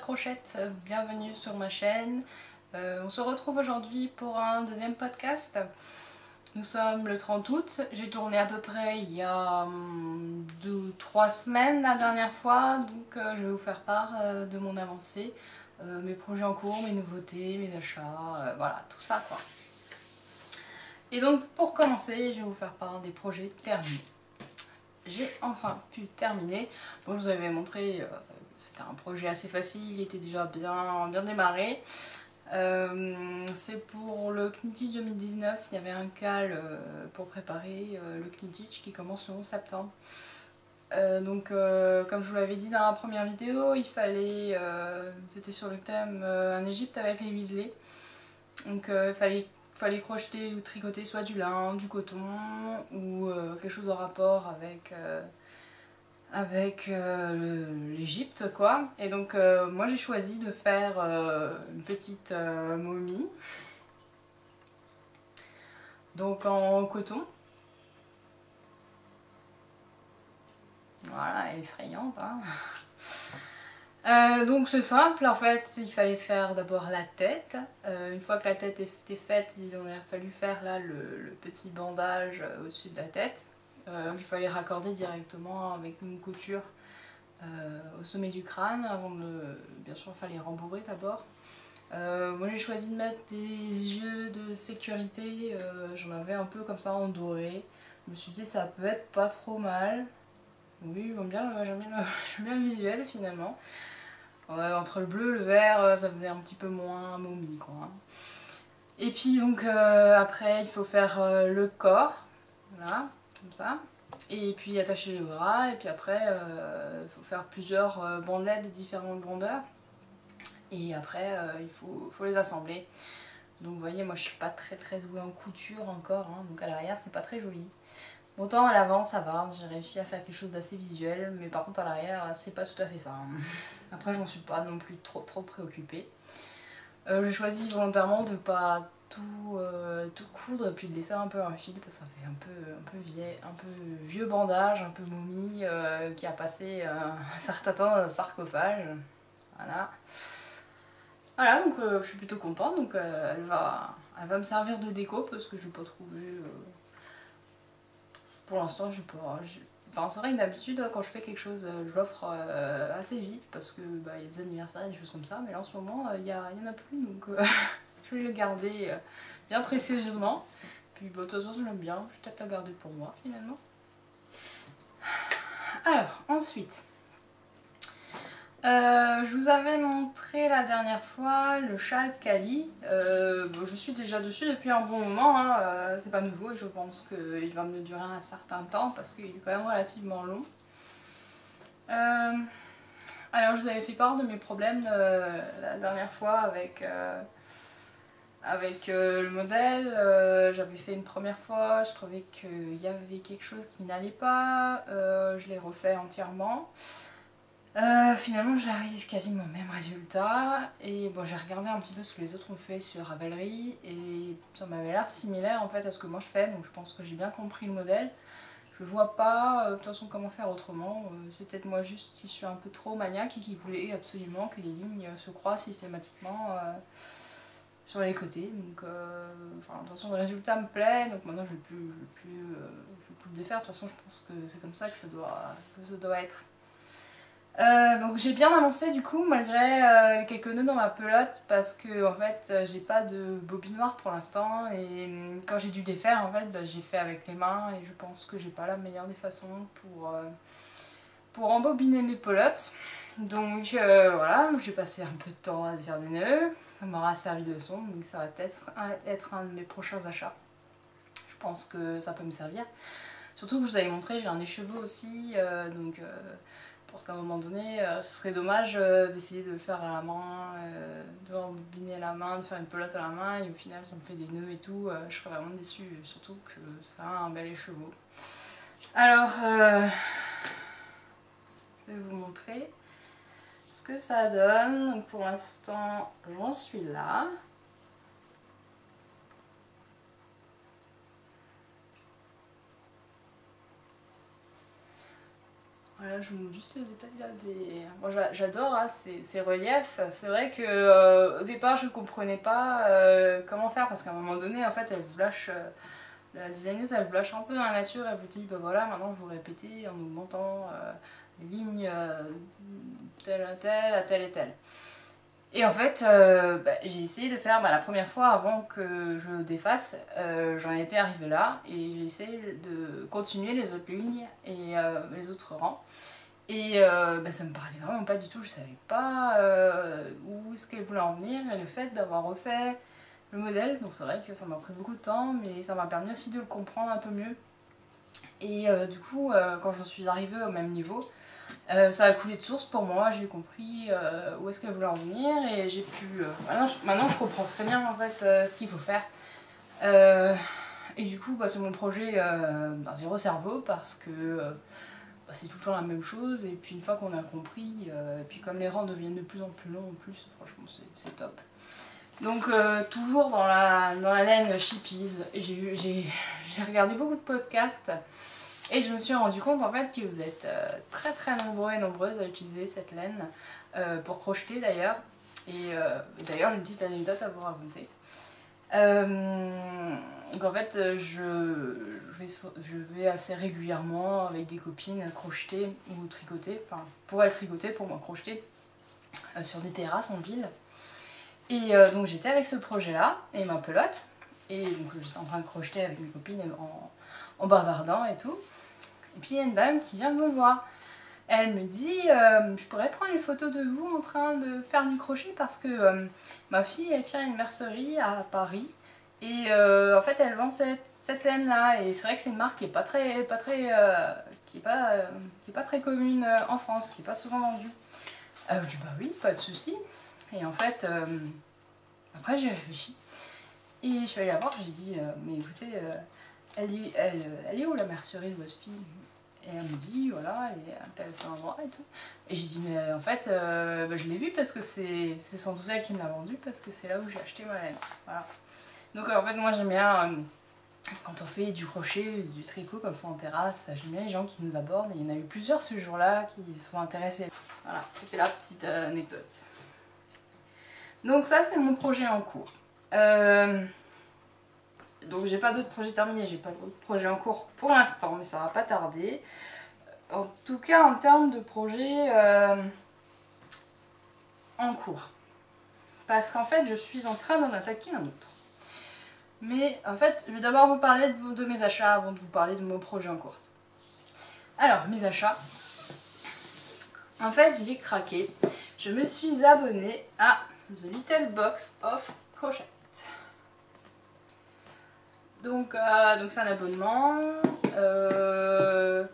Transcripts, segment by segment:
Crochette, bienvenue sur ma chaîne. On se retrouve aujourd'hui pour un deuxième podcast. Nous sommes le 30 août, j'ai tourné à peu près il y a 2 ou 3 semaines la dernière fois, donc je vais vous faire part de mon avancée, mes projets en cours, mes nouveautés, mes achats, voilà, tout ça quoi. Et donc pour commencer, je vais vous faire part des projets terminés. J'ai enfin pu terminer. Bon, je vous avais montré, c'était un projet assez facile, il était déjà bien démarré. C'est pour le Knittage 2019, il y avait un cal pour préparer le Knittage qui commence le 11 septembre. Comme je vous l'avais dit dans la première vidéo, il fallait, c'était sur le thème un Égypte avec les Weasley. Donc il fallait crocheter ou tricoter soit du lin, du coton ou quelque chose en rapport avec l'Égypte quoi. Et donc moi j'ai choisi de faire une petite momie, donc en coton. Voilà, effrayante hein. Donc c'est simple en fait, il fallait faire d'abord la tête. Une fois que la tête était faite, il en a fallu faire là le petit bandage au-dessus de la tête. Il fallait raccorder directement avec une couture au sommet du crâne avant de... Bien sûr il fallait rembourrer d'abord. Moi j'ai choisi de mettre des yeux de sécurité, j'en avais un peu comme ça en doré. Je me suis dit ça peut être pas trop mal. Oui, j'aime bien le visuel finalement. Ouais, entre le bleu et le vert, ça faisait un petit peu moins momie quoi. Et puis donc après il faut faire le corps, voilà, comme ça. Et puis attacher les bras, et puis après il faut faire plusieurs bandelettes de différentes grandeurs. Et après il faut les assembler. Donc vous voyez, moi je suis pas très douée en couture encore, hein, donc à l'arrière c'est pas très joli. Autant à l'avant ça va, j'ai réussi à faire quelque chose d'assez visuel, mais par contre à l'arrière c'est pas tout à fait ça. Après je m'en suis pas non plus trop préoccupée. J'ai choisi volontairement de pas tout coudre et puis de laisser un peu un fil parce que ça fait un peu vieux bandage, un peu momie qui a passé un certain temps dans un sarcophage. Voilà. Voilà, donc je suis plutôt contente, donc elle va me servir de déco parce que je n'ai pas trouvé... Pour l'instant, je pas... Enfin, c'est vrai que d'habitude, quand je fais quelque chose, je l'offre assez vite parce que y a des anniversaires et des choses comme ça, mais là en ce moment, il y en a plus, donc je vais le garder bien précieusement. Puis de toute façon, je l'aime bien, je vais peut-être la garder pour moi finalement. Alors, ensuite... je vous avais montré la dernière fois le châle Cali. Je suis déjà dessus depuis un bon moment, hein. C'est pas nouveau et je pense qu'il va me durer un certain temps parce qu'il est quand même relativement long. Alors je vous avais fait part de mes problèmes la dernière fois avec le modèle. J'avais fait une première fois, je trouvais qu'il y avait quelque chose qui n'allait pas, je l'ai refait entièrement. Finalement j'arrive quasiment au même résultat et bon, j'ai regardé un petit peu ce que les autres ont fait sur Ravelry et ça m'avait l'air similaire en fait à ce que moi je fais, donc je pense que j'ai bien compris le modèle. Je vois pas de toute façon comment faire autrement, c'est peut-être moi juste qui suis un peu trop maniaque et qui voulait absolument que les lignes se croisent systématiquement sur les côtés, donc enfin, de toute façon le résultat me plaît, donc maintenant je vais plus le défaire, de toute façon je pense que c'est comme ça que ça doit être. Donc j'ai bien avancé du coup malgré les quelques nœuds dans ma pelote parce que en fait j'ai pas de bobine noire pour l'instant et quand j'ai dû les faire en fait j'ai fait avec les mains et je pense que j'ai pas la meilleure des façons pour embobiner mes pelotes. Donc voilà, j'ai passé un peu de temps à faire des nœuds, ça m'aura servi de leçon, donc ça va peut-être être un de mes prochains achats. Je pense que ça peut me servir. Surtout que je vous avais montré, j'ai un écheveau aussi, je pense qu'à un moment donné, ce serait dommage d'essayer de le faire à la main, de l'embobiner à la main, de faire une pelote à la main et au final ça me fait des nœuds et tout, je serais vraiment déçue, surtout que c'est vraiment un bel écheveau. Alors, je vais vous montrer ce que ça donne. Donc pour l'instant, j'en suis là. Voilà, je vous montre juste les détails là des... Moi j'adore hein, ces reliefs. C'est vrai que au départ je comprenais pas comment faire parce qu'à un moment donné en fait elle vous lâche, la designeuse elle vous lâche un peu dans la nature, elle vous dit bah voilà maintenant vous répétez en augmentant les lignes telle à telle et telle. Et en fait j'ai essayé de faire la première fois avant que je défasse, j'en étais arrivée là et j'ai essayé de continuer les autres lignes et les autres rangs. Et ça me parlait vraiment pas du tout, je savais pas où est-ce qu'elle voulait en venir et le fait d'avoir refait le modèle, donc c'est vrai que ça m'a pris beaucoup de temps mais ça m'a permis aussi de le comprendre un peu mieux. Et du coup quand j'en suis arrivée au même niveau, ça a coulé de source pour moi, j'ai compris où est-ce qu'elle voulait en venir et j'ai pu... maintenant je comprends très bien en fait ce qu'il faut faire. Et du coup c'est mon projet zéro cerveau parce que c'est tout le temps la même chose et puis une fois qu'on a compris, et puis comme les rangs deviennent de plus en plus longs en plus, franchement c'est top. Donc toujours dans la laine Shippies, j'ai regardé beaucoup de podcasts et je me suis rendu compte en fait que vous êtes très très nombreux et nombreuses à utiliser cette laine pour crocheter d'ailleurs. Et d'ailleurs j'ai une petite anecdote à vous raconter. Donc en fait je vais assez régulièrement avec des copines crocheter ou tricoter, enfin pour elles tricoter, pour moi crocheter sur des terrasses en ville. Et donc j'étais avec ce projet là et ma pelote et donc j'étais en train de crocheter avec mes copines en bavardant et tout. Et puis il y a une dame qui vient me voir. Elle me dit je pourrais prendre une photo de vous en train de faire du crochet parce que ma fille elle tient une mercerie à Paris et en fait elle vend cette laine là et c'est vrai que c'est une marque qui est pas très commune en France, qui est pas souvent vendue. Je dis bah oui, pas de souci. Et en fait après j'ai réfléchi et je suis allée la voir, j'ai dit mais écoutez elle est où la mercerie de votre fille? Et elle me dit, voilà, elle est à tel endroit et tout. Et j'ai dit, mais en fait, je l'ai vue parce que c'est sans doute elle qui me l'a vendue, parce que c'est là où j'ai acheté ma laine. Voilà. Donc en fait, moi j'aime bien, quand on fait du crochet, du tricot comme ça en terrasse, j'aime bien les gens qui nous abordent. Et il y en a eu plusieurs ce jour-là qui se sont intéressés. Voilà, c'était la petite anecdote. Donc ça, c'est mon projet en cours. Donc j'ai pas d'autres projets terminés, j'ai pas d'autres projets en cours pour l'instant, mais ça va pas tarder. En tout cas en termes de projets en cours. Parce qu'en fait je suis en train d'en attaquer un autre. Mais en fait je vais d'abord vous parler de mes achats avant de vous parler de mon projet en course. Alors mes achats. En fait j'ai craqué. Je me suis abonnée à The Little Box of Crochet. Donc c'est un abonnement, je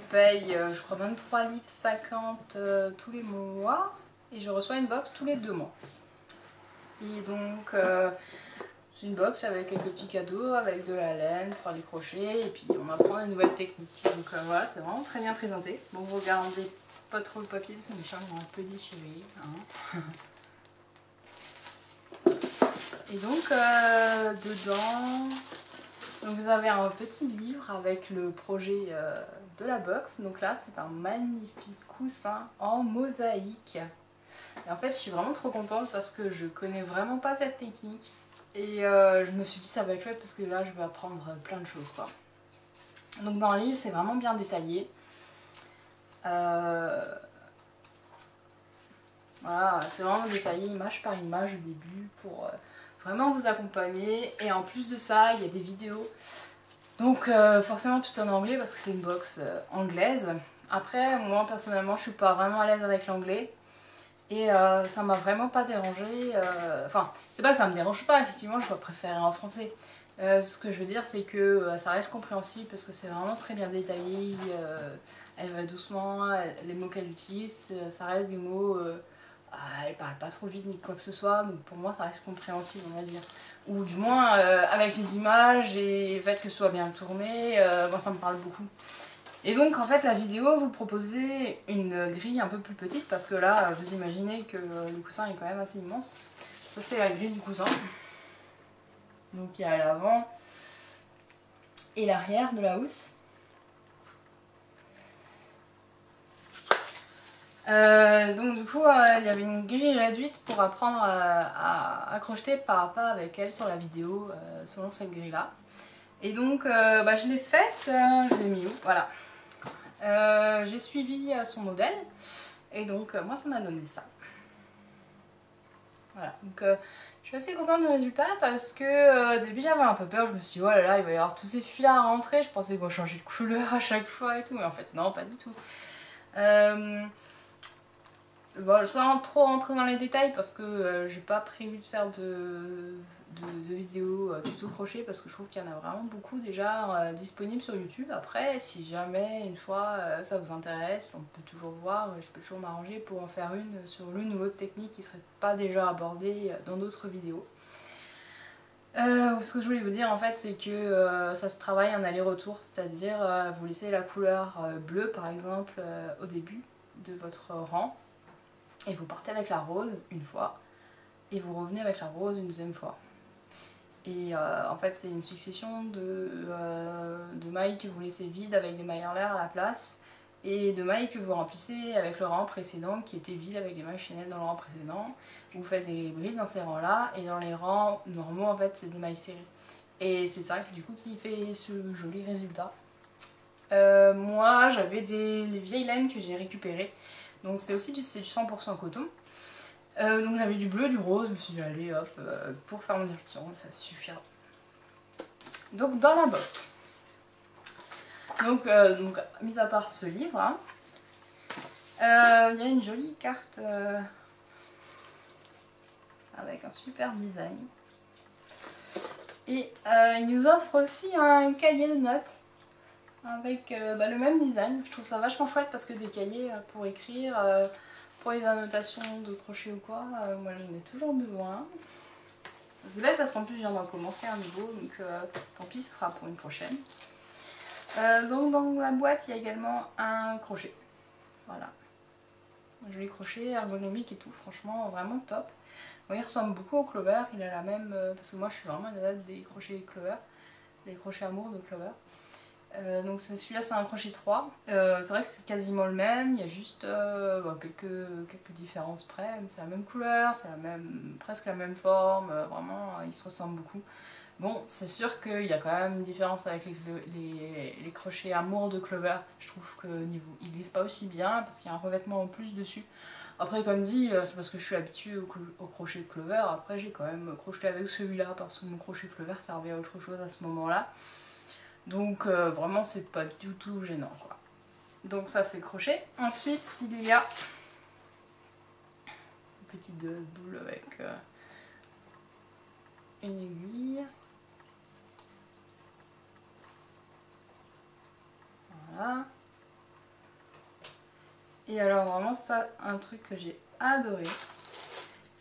paye je crois 23,50 livres tous les mois et je reçois une box tous les 2 mois. Et donc c'est une box avec quelques petits cadeaux, avec de la laine pour faire du crochet et puis on apprend des nouvelles techniques. Donc voilà, c'est vraiment très bien présenté. Bon, vous regardez pas trop le papier parce que mes charmes vont un peu déchirés. Hein. Et donc dedans, donc vous avez un petit livre avec le projet de la box. Donc là c'est un magnifique coussin en mosaïque. Et en fait je suis vraiment trop contente parce que je connais vraiment pas cette technique. Et je me suis dit ça va être chouette parce que là je vais apprendre plein de choses quoi. Donc dans le livre c'est vraiment bien détaillé. Voilà, c'est vraiment détaillé image par image au début pour vraiment vous accompagner. Et en plus de ça, il y a des vidéos. Donc forcément tout en anglais parce que c'est une box anglaise. Après, moi personnellement, je suis pas vraiment à l'aise avec l'anglais. Et ça m'a vraiment pas dérangé. Enfin, c'est pas que ça me dérange pas, effectivement, je vais préférer en français. Ce que je veux dire, c'est que ça reste compréhensible parce que c'est vraiment très bien détaillé. Elle va doucement, les mots qu'elle utilise, ça reste des mots... elle parle pas trop vite ni quoi que ce soit, donc pour moi ça reste compréhensible on va dire. Ou du moins avec les images et le fait que ce soit bien tourné, moi ça me parle beaucoup. Et donc en fait la vidéo vous proposez une grille un peu plus petite parce que là vous imaginez que le coussin est quand même assez immense. Ça c'est la grille du coussin. Donc il y a l'avant et l'arrière de la housse. Donc du coup il y avait une grille réduite pour apprendre à crocheter pas à pas avec elle sur la vidéo selon cette grille là. Et donc je l'ai faite, je l'ai mis où, voilà. J'ai suivi son modèle et donc moi ça m'a donné ça. Voilà, donc je suis assez contente du résultat parce que au début j'avais un peu peur, je me suis dit oh là là il va y avoir tous ces fils à rentrer, je pensais qu'on changeait de couleur à chaque fois et tout, mais en fait non, pas du tout. Bon, sans trop rentrer dans les détails parce que j'ai pas prévu de faire de vidéos tuto crochet parce que je trouve qu'il y en a vraiment beaucoup déjà disponibles sur YouTube. Après, si jamais une fois ça vous intéresse, on peut toujours voir, je peux toujours m'arranger pour en faire une sur l'une ou l'autre technique qui serait pas déjà abordée dans d'autres vidéos. Ce que je voulais vous dire en fait c'est que ça se travaille en aller-retour, c'est-à-dire vous laissez la couleur bleue par exemple au début de votre rang et vous partez avec la rose une fois et vous revenez avec la rose une deuxième fois. Et en fait c'est une succession de mailles que vous laissez vides avec des mailles en l'air à la place et de mailles que vous remplissez avec le rang précédent qui était vide avec des mailles chaînettes dans le rang précédent. Vous faites des brides dans ces rangs là et dans les rangs normaux en fait c'est des mailles serrées. Et c'est ça du coup qui fait ce joli résultat. Moi j'avais les vieilles laines que j'ai récupérées, donc c'est aussi du 100% coton. Donc j'avais du bleu, du rose, je me suis dit allez hop, pour faire mon illusion ça suffira. Donc dans la box, donc mis à part ce livre, hein, il y a une jolie carte avec un super design. Et il nous offre aussi un cahier de notes avec le même design. Je trouve ça vachement chouette parce que des cahiers pour écrire, pour les annotations de crochet ou quoi, moi j'en ai toujours besoin. C'est bête parce qu'en plus je viens d'en commencer un nouveau, donc tant pis, ce sera pour une prochaine. Donc dans la boîte il y a également un crochet. Voilà. Un joli crochet, ergonomique et tout, franchement vraiment top. Bon, il ressemble beaucoup au Clover, il a la même, parce que moi je suis vraiment une adepte des crochets Clover, des crochets amour de Clover. Donc celui-là c'est un crochet 3, c'est vrai que c'est quasiment le même, il y a juste quelques différences près, mais c'est la même couleur, c'est presque la même forme, vraiment ils se ressemblent beaucoup. Bon, c'est sûr qu'il y a quand même une différence avec les crochets amour de Clover, je trouve qu'ils glissent pas aussi bien parce qu'il y a un revêtement en plus dessus. Après comme dit, c'est parce que je suis habituée au crochet de Clover, après j'ai quand même crocheté avec celui-là parce que mon crochet Clover servait à autre chose à ce moment-là. Donc vraiment c'est pas du tout gênant quoi. Donc ça c'est crochet. Ensuite il y a une petite boule avec une aiguille. Voilà. Et alors vraiment ça, un truc que j'ai adoré,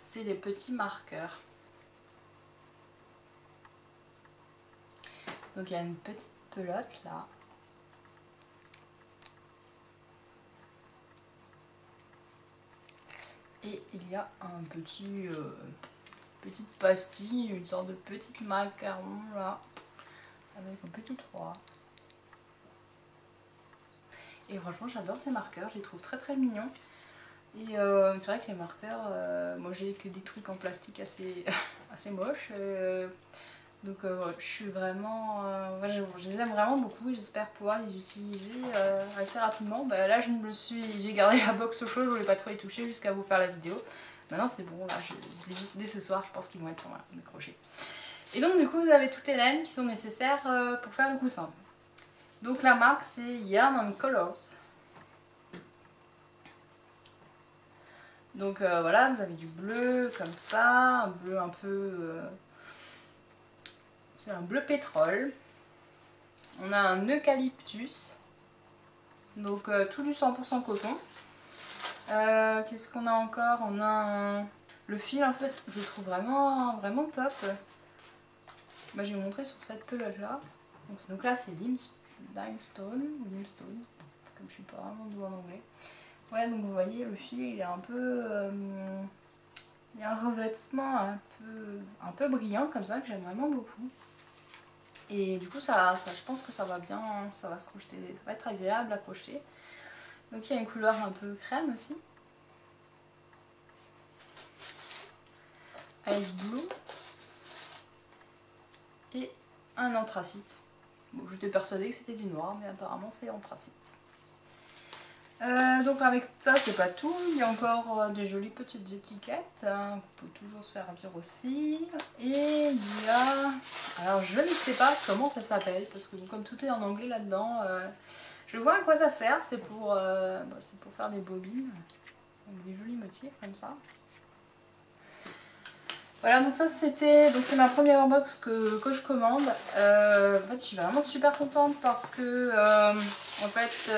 c'est les petits marqueurs. Donc il y a une petite pelote là. Et il y a un petite pastille, une sorte de petit macaron là, avec un petit 3. Et franchement j'adore ces marqueurs, je les trouve très très mignons. Et c'est vrai que les marqueurs, moi j'ai que des trucs en plastique assez, assez moches. Donc je suis vraiment, je les aime vraiment beaucoup et j'espère pouvoir les utiliser assez rapidement. Bah, là j'ai gardé la box au chaud, je voulais pas trop y toucher jusqu'à vous faire la vidéo. Maintenant c'est bon, là dès ce soir je pense qu'ils vont être sur le crochet. Et donc du coup vous avez toutes les laines qui sont nécessaires pour faire le coussin. Donc la marque c'est Yarn and Colors. Donc voilà, vous avez du bleu comme ça, un bleu un peu... c'est un bleu pétrole. On a un eucalyptus. Donc tout du 100% coton. Qu'est-ce qu'on a encore? On a le fil en fait, je le trouve vraiment, vraiment top. Bah, je vais vous montrer sur cette pelote là. Donc là c'est limestone, comme je suis pas vraiment douée en anglais. Ouais, donc vous voyez le fil il est un peu... il y a un revêtement un peu brillant comme ça que j'aime vraiment beaucoup. Et du coup ça, je pense que ça va bien, ça va se crocheter, ça va être agréable à crocheter. Donc il y a une couleur un peu crème aussi. Ice Blue et un anthracite. Bon, j'étais persuadée que c'était du noir, mais apparemment c'est anthracite. Donc avec ça c'est pas tout, il y a encore des jolies petites étiquettes hein, qu'on peut toujours servir aussi. Et il y a... alors je ne sais pas comment ça s'appelle, parce que comme tout est en anglais là-dedans, je vois à quoi ça sert, c'est pour faire des bobines, avec des jolis motifs comme ça. Voilà, donc ça c'était, donc c'est ma première box que je commande. En fait je suis vraiment super contente parce que en fait...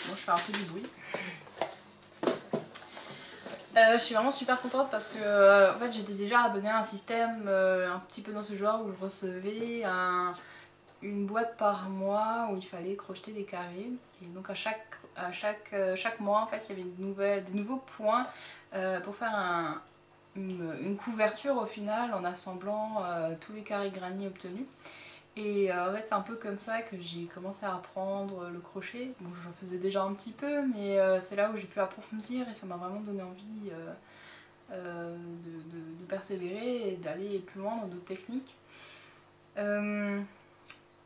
bon, je fais un peu du bruit. Je suis vraiment super contente parce que en fait j'étais déjà abonnée à un système un petit peu dans ce genre où je recevais une boîte par mois où il fallait crocheter des carrés. Et donc à chaque mois en fait il y avait des nouveaux points pour faire une couverture au final en assemblant tous les carrés granits obtenus. Et en fait c'est un peu comme ça que j'ai commencé à apprendre le crochet. Bon, j'en faisais déjà un petit peu, mais c'est là où j'ai pu approfondir et ça m'a vraiment donné envie de persévérer et d'aller plus loin dans d'autres techniques.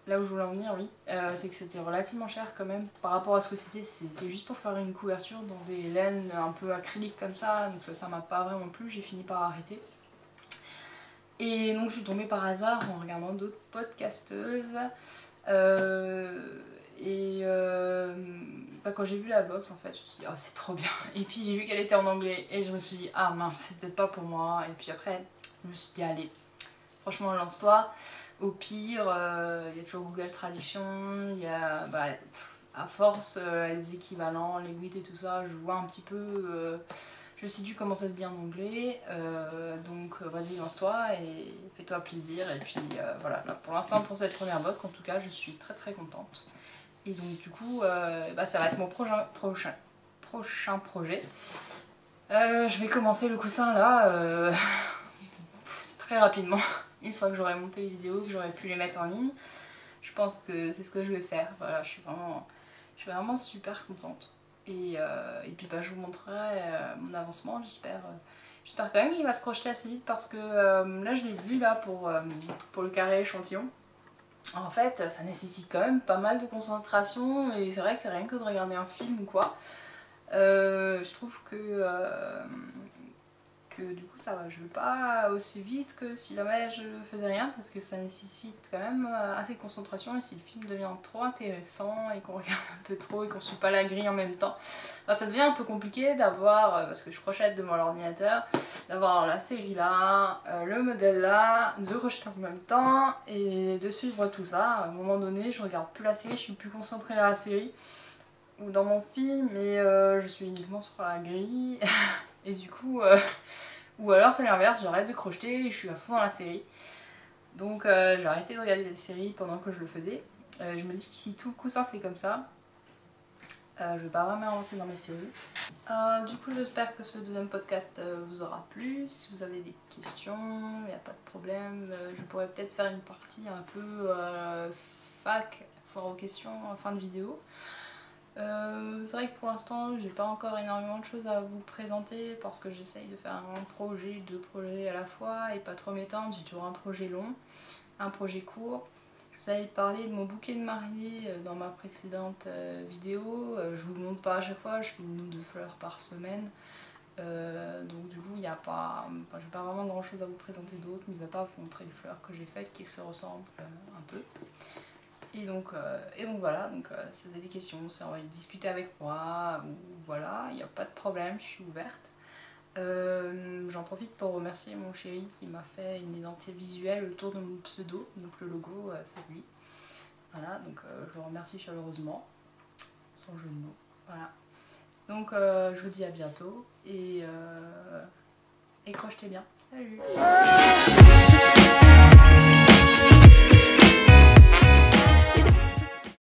Là où je voulais en venir, oui, c'est que c'était relativement cher quand même par rapport à ce que c'était juste pour faire une couverture dans des laines un peu acryliques comme ça, donc ça m'a pas vraiment plu, j'ai fini par arrêter. Et donc je suis tombée par hasard en regardant d'autres podcasteuses quand j'ai vu la box en fait je me suis dit oh c'est trop bien, et puis j'ai vu qu'elle était en anglais et je me suis dit ah mince c'est peut-être pas pour moi, et puis après je me suis dit allez franchement lance-toi, au pire il y a toujours Google Traduction, il y a à force les équivalents, les WIT et tout ça, je vois un petit peu je situe comment ça se dit en anglais, donc vas-y lance-toi et fais-toi plaisir. Et puis voilà, là, pour l'instant pour cette première box en tout cas je suis très très contente. Et donc du coup ça va être mon prochain projet. Je vais commencer le coussin là très rapidement, une fois que j'aurai monté les vidéos, que j'aurai pu les mettre en ligne. Je pense que c'est ce que je vais faire, voilà, je suis vraiment super contente. Et puis je vous montrerai mon avancement, j'espère quand même qu'il va se crocheter assez vite parce que là je l'ai vu là pour le carré échantillon. En fait ça nécessite quand même pas mal de concentration et c'est vrai que rien que de regarder un film ou quoi, je trouve que du coup ça va, je vais pas aussi vite que si jamais je faisais rien, parce que ça nécessite quand même assez de concentration, et si le film devient trop intéressant et qu'on regarde un peu trop et qu'on suit pas la grille en même temps, enfin, ça devient un peu compliqué d'avoir, parce que je crochette devant l'ordinateur, d'avoir la série là, le modèle là, de crocheter en même temps et de suivre tout ça. À un moment donné je regarde plus la série, je suis plus concentrée dans la série ou dans mon film, et je suis uniquement sur la grille et du coup ou alors c'est l'inverse, j'arrête de crocheter et je suis à fond dans la série. Donc j'ai arrêté de regarder des séries pendant que je le faisais. Je me dis que si tout le coussin c'est comme ça, je vais pas vraiment avancer dans mes séries. Du coup j'espère que ce deuxième podcast vous aura plu. Si vous avez des questions, il n'y a pas de problème. Je pourrais peut-être faire une partie un peu fac, foire aux questions en fin de vidéo. C'est vrai que pour l'instant j'ai pas encore énormément de choses à vous présenter parce que j'essaye de faire un projet, deux projets à la fois et pas trop m'étendre. J'ai toujours un projet long, un projet court. Je vous avais parlé de mon bouquet de mariée dans ma précédente vidéo. Je vous le montre pas à chaque fois, je fais une ou deux fleurs par semaine. Donc du coup il n'y a pas, j'ai pas vraiment grand chose à vous présenter d'autre, mis à part vous montrer les fleurs que j'ai faites qui se ressemblent un peu. Et donc voilà, si vous avez des questions, si on va les discuter avec moi, ou voilà, il n'y a pas de problème, je suis ouverte. J'en profite pour remercier mon chéri qui m'a fait une identité visuelle autour de mon pseudo, donc le logo c'est lui. Voilà, donc je le remercie chaleureusement, sans jeu de mots. Voilà. Donc je vous dis à bientôt et crochetez bien. Salut!